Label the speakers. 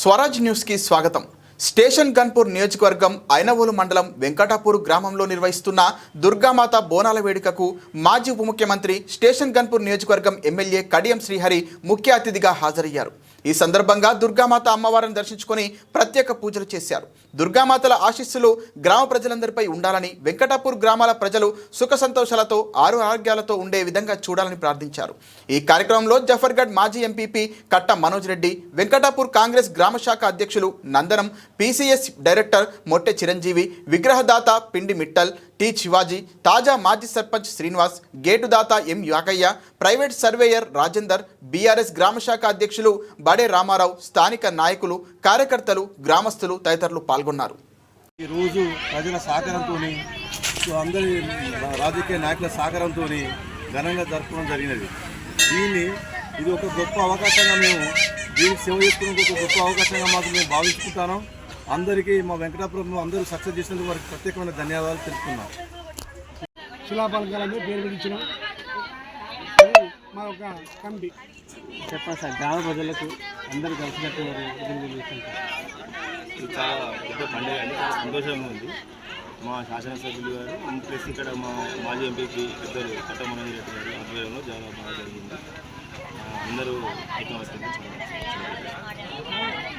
Speaker 1: స్వరాజ్ న్యూస్కి స్వాగతం. స్టేషన్ గన్పూర్ నియోజకవర్గం ఐనవోలు మండలం వెంకటాపూర్ గ్రామంలో నిర్వహిస్తున్న దుర్గామాత బోనాల వేడుకకు మాజీ ఉప ముఖ్యమంత్రి, స్టేషన్ గన్పూర్ నియోజకవర్గం ఎమ్మెల్యే కడియం శ్రీహరి ముఖ్య అతిథిగా హాజరయ్యారు. ఈ సందర్భంగా దుర్గామాత అమ్మవారిని దర్శించుకొని ప్రత్యేక పూజలు చేశారు. దుర్గామాతల ఆశీస్సులు గ్రామ ప్రజలందరిపై ఉండాలని, వెంకటాపూర్ గ్రామాల ప్రజలు సుఖ సంతోషాలతో ఆరోగ్యాలతో ఉండే విధంగా చూడాలని ప్రార్థించారు. ఈ కార్యక్రమంలో జఫర్గఢ్ మాజీ ఎంపీపీ కట్ట మనోజ్ రెడ్డి, వెంకటాపూర్ కాంగ్రెస్ గ్రామ శాఖ అధ్యక్షులు నందనం, పీసీఎస్ డైరెక్టర్ మొట్టె చిరంజీవి, విగ్రహదాత పిండి మిట్టల్, టి శివాజీ, తాజా మాజీ సర్పంచ్ శ్రీనివాస్, గేటుదాత ఎం Yagaiah, private surveyor Rajender, BRS గ్రామశాఖ అధ్యక్షులు బడే రామారావు, స్థానిక నాయకులు, కార్యకర్తలు, గ్రామస్తులు తదితరులు పాల్గొన్నారు.
Speaker 2: ఈరోజు ప్రజల సహకారంతో, అందరి రాజకీయ నాయకుల సహకారంతో ఘనంగా జరుపుకోవడం జరిగినది. ఇది ఒక గొప్ప అవకాశంగా దీనికి సేవ చేసుకునే ఒక గొప్ప అవకాశంగా మేము భావించుకుంటాను. అందరికీ మా వెంకటాపురంలో అందరూ సక్సెస్ చేసినందుకు వారికి ప్రత్యేకమైన ధన్యవాదాలు తెలుపుతున్నాం.
Speaker 3: శిలాపలకాలని పేరు పిలిచినాం. మా ఒక కమిటీ
Speaker 4: చెప్పండి సార్, గ్రామ ప్రజలకు అందరూ కలిసినట్టు
Speaker 5: ఇది చాలా పెద్ద పండుగ అండి, చాలా సంతోషంగా ఉంది. మా శాసనసభ్యులు గారు ప్లస్ ఇక్కడ మా మాజీ ఎంపీ పెద్దలు కట్ట మనోజ్ రెడ్డి గారు ఆధ్వర్యంలో చాలా బాగా జరిగింది. అందరూ ఐకమత్యంగా చాలా